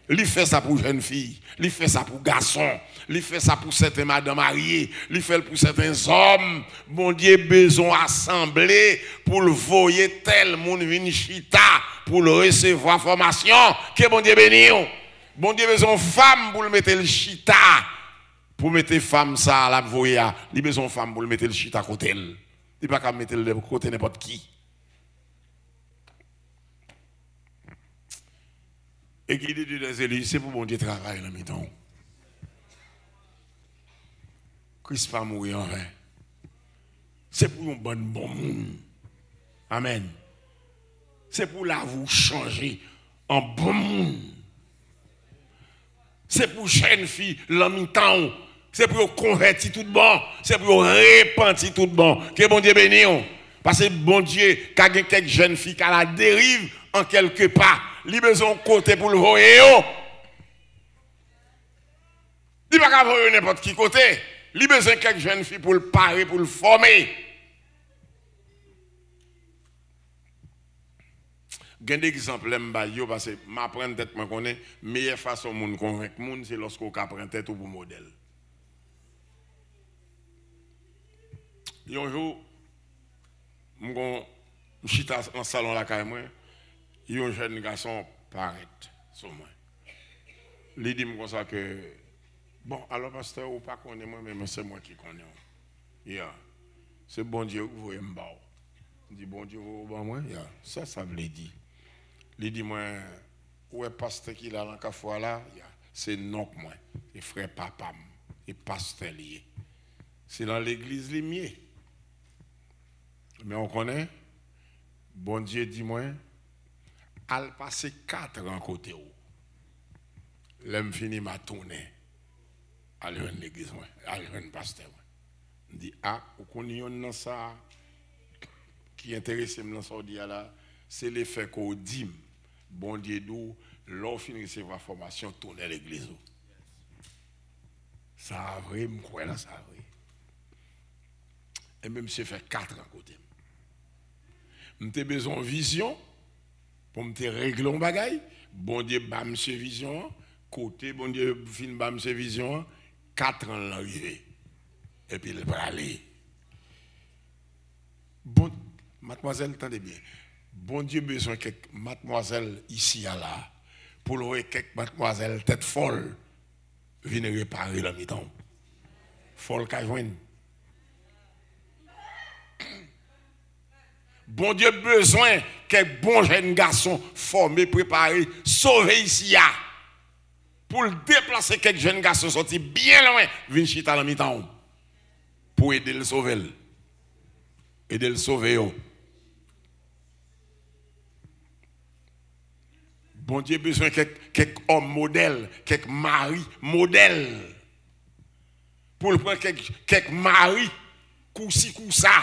Il fait ça pour jeunes filles. Il fait ça pour garçons. Il fait ça pour certains madames mariées. Il fait pour certains hommes. Bon Dieu, besoin d'assembler pour le voyer tel monde vinchita. Pour le recevoir formation, que bon Dieu bénisse. Bon Dieu besoin de femme pour le mettre le chita. Pour mettre femme ça à la voya. Il besoin de femme pour le mettre le chita à côté. Il ne peut pas mettre le côté n'importe qui. Et qui dit des élus, c'est pour bon Dieu travailler là mi-temps. Christ pas mourir en vain. C'est pour un bon monde. Amen. C'est pour la vous changer en bon monde. C'est pour jeune fille, l'homme temps. C'est pour convertir tout bon. C'est pour repentir tout bon. Que bon Dieu bénisse. Parce que bon Dieu, quand il y a quelques jeunes filles qui à la dérive en quelque part, ils ont besoin de côté pour le voyer. Il ne peut pas voyer n'importe qui côté. Ils ont besoin de quelques jeunes filles pour le parer, pour le former. Il y a des exemples, parce que m'apprendre tête, je connais, la meilleure façon de convaincre les gens, c'est lorsqu'on apprend tête ou pour modèle. Un jour, je suis dans le salon là, il y a un jeune garçon paraît sur moi. Il dit comme ça que, bon, alors pasteur, ou pas connaître moi, mais c'est moi qui connais. Yeah. C'est bon Dieu que vous voyez me battre. Il dit, bon Dieu, vous voyez moi? Yeah. Ça veut dire. Il dit, moi, où est pasteur qui est là dans la fois là? C'est non moi, c'est frère papa, et pasteur lié. C'est dans l'église les miens. Mais on connaît, bon Dieu dit moi, al passer 4 ans côté où. L'homme fini ma tournée. Aller dans l'église, aller dans le pasteur. Il dit, ah, vous connaissez ça qui intéresse dans ce dia là, c'est l'effet qu'on dit. Bon Dieu d'où l'on finit recevoir formation tourner l'église. Ça a vrai, je crois là, ça a vrai. Et même si fait 4 ans côté. M'te besoin de vision pour me régler un bagay. Bon Dieu, bam, c'est vision. Côté, bon Dieu, fin bam, c'est vision. 4 ans l'arrivée. Et puis il va aller. Bon, mademoiselle, attendez bien. Bon Dieu, besoin de quelques mademoiselle ici à là. Pour le quelques mademoiselle tête folle. Venez réparer la mi-temps. Folle qu'à joindre. Bon Dieu, besoin quelques bons jeunes garçons formés, préparés, sauvés ici. Pour le déplacer quelques jeunes garçons sortis bien loin, venir chita la mi-temps. Pour aider le sauver. Aider le sauver. Bon Dieu, besoin de quelques hommes modèles, quelques maris modèles. Pour le prendre quelques maris, coussi coussa,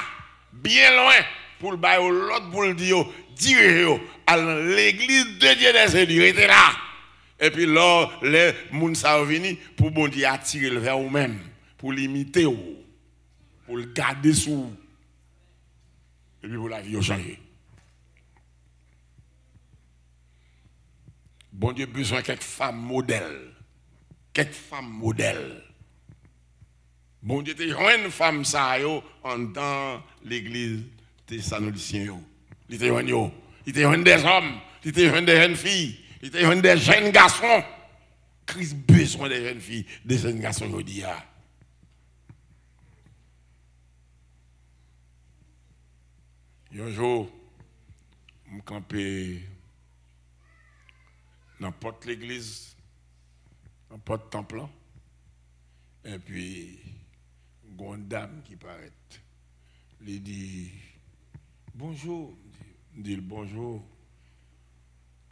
bien loin, pour le bailler l'autre, pour le dire, dire à l'église de Dieu des élus, était là. Et puis là, les gens sont venus pour bon Dieu attirer le vers vous-même, pour l'imiter, pour le garder sous. Et puis pour la vie changer. Bon Dieu besoin de quelques femmes modèles. Quelques femmes modèles. Bon Dieu te joint une femme ça yo en dans l'église des Sanoliciens. Il te joint yo. Il te joint des hommes, il te joint des jeunes filles, il te joint des jeunes garçons. Christ besoin des jeunes filles, des jeunes garçons yo dit ya. Un jour, je campé dans porte l'église, dans porte temple, et puis une dame qui paraît, lui dit bonjour, dit bonjour,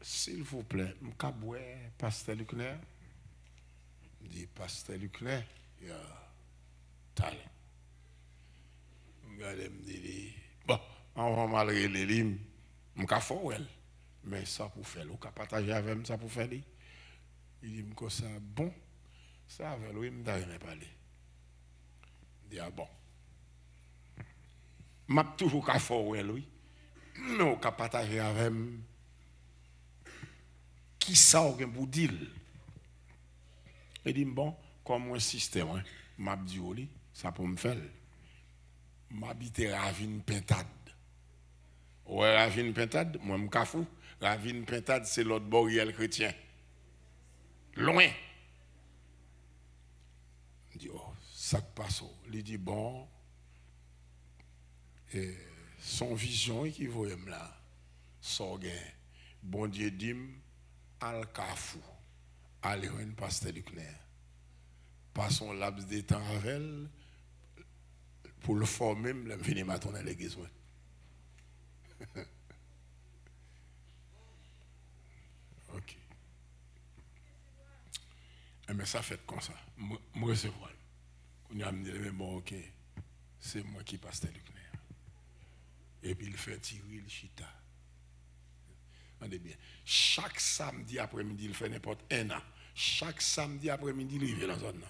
s'il vous plaît, m'kaboué pasteur Leclerc, dit pasteur Leclerc, il y a talent. Regardez, me dit bon, on va malgré les lignes, m'kafou elle. Mais ça pour faire, on peut partager avec moi ça pour faire. Il dit, que ça bon, ça avec lui, je ne vais pas parler. Il dit, ah bon. Je suis toujours qu'à faire avec lui, mais on peut partager avec moi. Qui ça on pour dire? Il dit, bon, comme un système, je dis, ça pour me faire. Je m'habite Ravine Pintade. Ouais, Ravine Pintade, moi je suis fou. Ravine Pintade, c'est l'autre boriel chrétien. Loin. Il dit, oh, ça passe. Il dit, bon, et son vision qui voit là, son gain. Bon Dieu dit, al kafou, allez, un pasteur du clair. Passons laps de temps avec elle, pour le former, je vais venir maintenant à l'église. Ok. Mais ça fait comme ça. Je recevoir. On a dit, bon, ok, c'est moi qui passe le clair. Et puis il fait tirer le chita. Regardez bien. Chaque samedi après-midi, il fait n'importe un an. Chaque samedi après-midi, il vient dans la zone.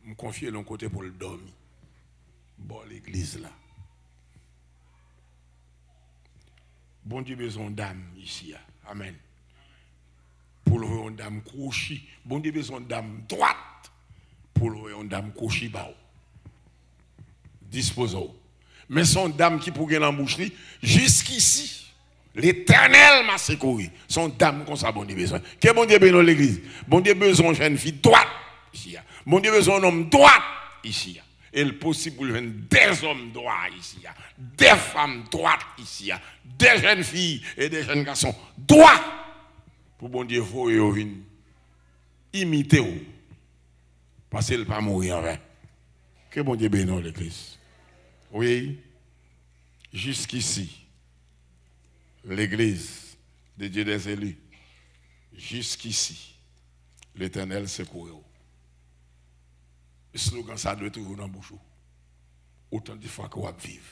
Je me confie de côté pour le dormir. Bon, l'église là. Bon Dieu besoin d'âme ici. Amen. Pour le voir une dame couchée. Bon Dieu besoin d'âme droite. Pour le voir une dame couchée. Disposons. Mais son dame qui pour gagner l'emboucherie, jusqu'ici, l'Éternel m'a secouru. Son dame comme ça, bon Dieu besoin. Que bon Dieu besoin l'église? Bon Dieu besoin d'une jeune fille droite ici. Bon Dieu besoin d'un homme droit ici. Et le possible pour des hommes droits ici, des femmes droites ici, des jeunes filles et des jeunes garçons droits. Pour bon Dieu, il faut imiter. Parce qu'il ne pas mourir en vain. Que bon Dieu bénisse l'église. Oui, jusqu'ici, l'église de Dieu des élus, jusqu'ici, l'Éternel secourt. Le slogan, ça doit être toujours dans la bouche. Autant de fois qu'on va vivre.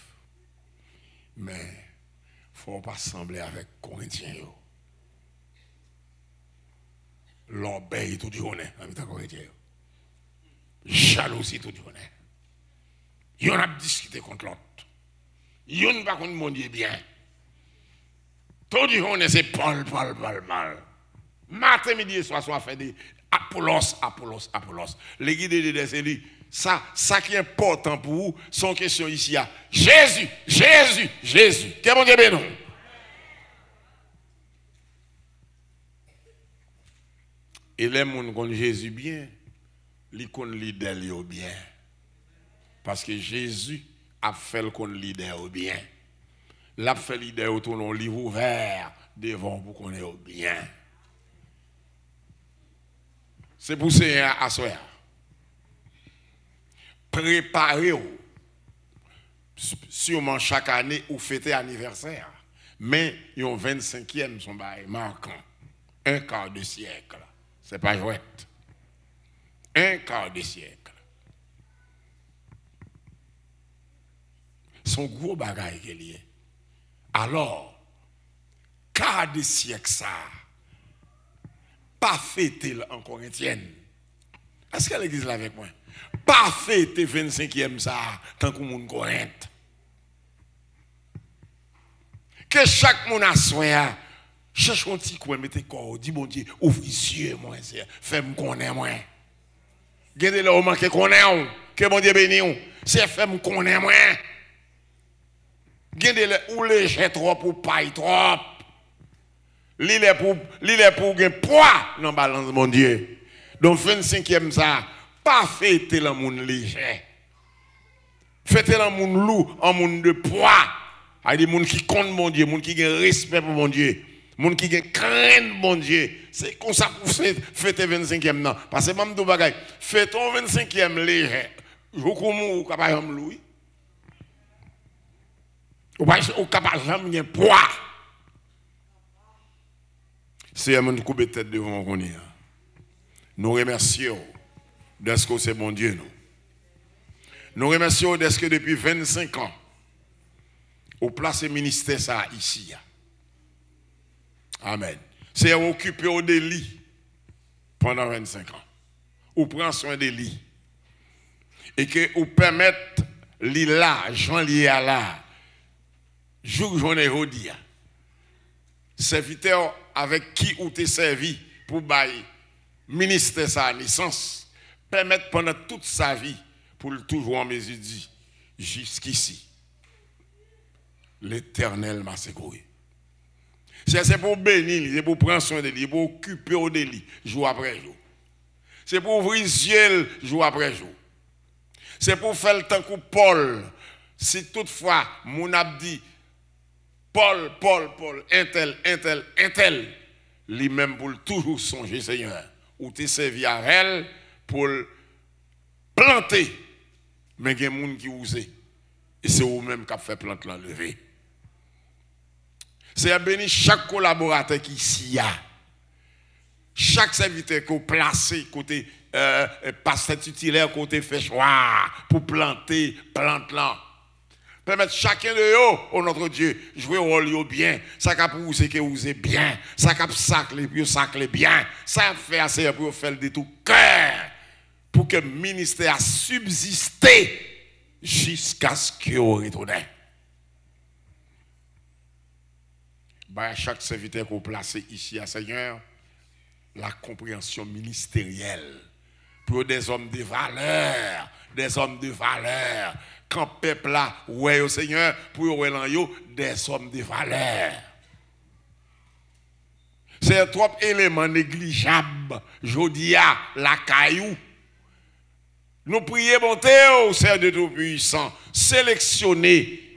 Mais il ne faut pas sembler avec les Corinthiens. L'orgueil tout du honnête avec les Corinthiens. Jalousie tout du honnête. Il y en a discuté contre l'autre. Yon pas contre mon Dieu bien. Tout du monde c'est Paul. Matin, midi et soir, soit fait des Apollos. L'église de Dieu, c'est lui. Ça qui est important pour vous, son question ici à Jésus. Que bon Dieu bénisse. Et les gens qui connaissent Jésus bien, ils connaissent l'idée bien. Parce que Jésus a fait le l'idée bien. Il a fait l'idée autour d'un livre ouvert devant pour connaître bien. C'est pour ça à soi. Préparez-vous. Sûrement chaque année, vous fêtez anniversaire. Mais il y a un 25e son bail marquant. Un quart de siècle. C'est pas jouette. Un quart de siècle. Son gros bagage qui est lié. Alors, quart de siècle ça, pas fêter en Corinthienne. Est-ce que l'église là avec moi? Pas fêter 25e ça, tant que monde Corinthe. Que chaque monde a soin. Cherche un petit coin, mettez corps, dis bon Dieu, ouvre les yeux, moi, fais-moi connaître, moi. Gardez le moment que connaît, que bon Dieu bénisse, c'est fais-moi connaître, moi. Gardez le ou léger trop ou pas trop. L'île est pour gagner poids dans la balance, mon Dieu. Donc, 25e, ça, pas fêter le monde léger. Fêter le monde lourd, un monde de poids. Il y a des gens qui comptent, mon Dieu, des gens qui ont respect pour mon Dieu. Les gens qui craignent mon Dieu, c'est comme ça pour fêter 25e. Non. Parce que même tout bagay, fêtons 25e léger. Vous comme capable de louer. Ou capable de poids. C'est un monde qui tête devant nous. Nous remercions de ce que c'est bon Dieu. Nous remercions de ce que depuis 25 ans, au place ministère ça ici. Amen. C'est occupé au délit pendant 25 ans. Ou prend soin des lits. Et que vous permettre là, Jean lié à là, jour journée rodia. Serviteur avec qui vous t'es servi pour bailler ministère sa naissance, permettre pendant toute sa vie pour toujours en mesure dit jusqu'ici. L'Éternel m'a secouru. C'est pour bénir, c'est pour prendre soin de lui, c'est pour occuper au délit, jour après jour. C'est pour ouvrir les yeux jour après jour. C'est pour faire le temps que Paul, si toutefois, mon abdi, Paul, intel, lui-même pour toujours songer, Seigneur, ou t'es servi à elle pour planter, mais il y a des gens qui osent, et c'est vous-même qui avez fait planter l'enlever. C'est à bénir chaque collaborateur qui s'y a. Chaque serviteur qui est placé côté pasteur titulaire, côté fait choix pour planter, plante là. Permettre chacun de eux, oh notre Dieu, jouer au rôle bien. Ça cap pousser que vous êtes bien. Ça cap sacler puis sacler bien. Ça fait assez pour faire de tout cœur pour que le ministère subsiste jusqu'à ce qu'il retourne. À chaque serviteur qu'on place ici à Seigneur, la compréhension ministérielle pour des hommes de valeur, quand le peuple là, ouais au Seigneur, pour des hommes de valeur. C'est trop éléments négligeables, jodia, la caillou. Nous prions, bon Dieu, au Seigneur de Tout-Puissant, sélectionner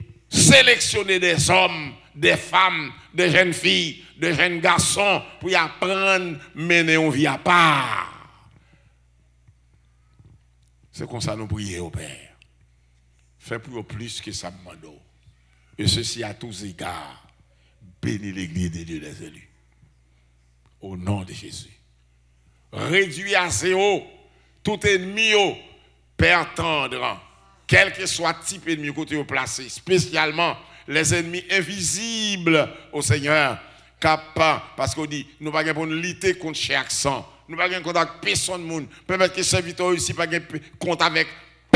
des hommes, des femmes, des jeunes filles, des jeunes garçons pour y apprendre, mener une vie à part. C'est comme ça nous prions au Père. Fais pour plus que ça demande. Et ceci à tous égards. Bénis l'église des dieux des élus. Au nom de Jésus. Réduis à zéro tout ennemi, Père tendre, quel que soit type ennemi côté au placé, spécialement les ennemis invisibles au Seigneur, parce qu'on dit, nous ne pouvons pas lutter contre chaque sang, nous ne pouvons pas contact personne, permettre que ce serviteur ici pas compte avec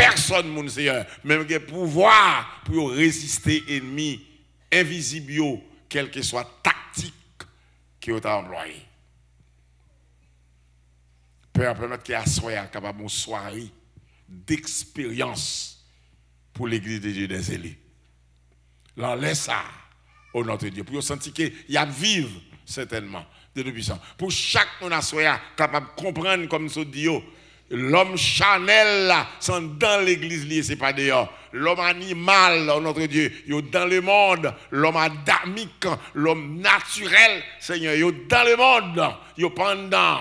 personne, mon Seigneur, même qui a pouvoir pour résister ennemis invisibles, quelle que soit tactique qui ont employé. Père, permettre qu'il y ait capable une soirée d'expérience pour l'église de Dieu des élus. Là, laisse ça au nom de Dieu. Pour sentir qu'il y a vivre certainement de puissance. Pour chaque nation capable de comprendre comme ça dit, l'homme Chanel là, sont dans l'église, c'est pas dehors. L'homme animal, oh notre Dieu, yo dans le monde. L'homme adamique, l'homme naturel, Seigneur, yo dans le monde, yo pendant.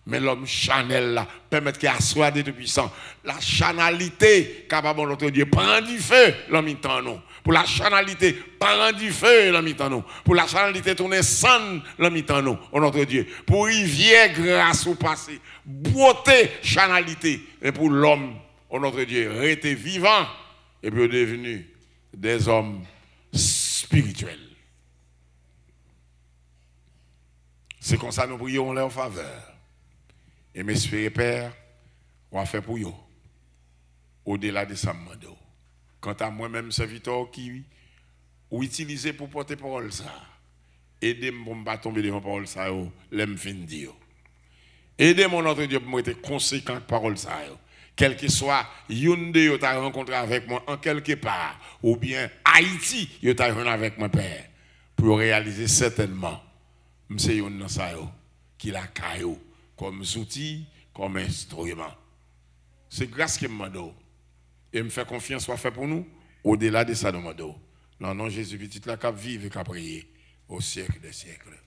Mais l'homme Chanel là, permet qu'il assoie des puissants. La chanalité, capable notre Dieu, prend du feu, l'homme temps nous. Pour la chanalité, prend du feu, l'homme temps nous. Pour la chanalité, tourner sans l'homme temps nous, oh notre Dieu. Pour rivière grâce au passé, beauté, chanalité. Et pour l'homme, oh notre Dieu, rester vivant et puis devenu des hommes spirituels. C'est comme ça que nous prions en faveur. Et m'espérer, Père, on va faire pour eux, au-delà de ça, quant à moi-même, serviteur qui ou utilisé pour porter parole ça, aidez-moi pour ne pas tomber devant parole ça, l'aime fin dire. Aidez-moi, notre Dieu, pour être conséquent parole ça, quel que soit une de vous rencontré avec moi en quelque part, ou bien Haïti, vous avez rencontré avec moi, Père, pour réaliser certainement, c'est une ça qui la caillou. Comme outil, comme instrument. C'est grâce que me demande. Et me fait confiance soit fait pour nous, au-delà de ça, nous demande. Dans le nom de Jésus, petit la cap vive et cap prier au siècle des siècles.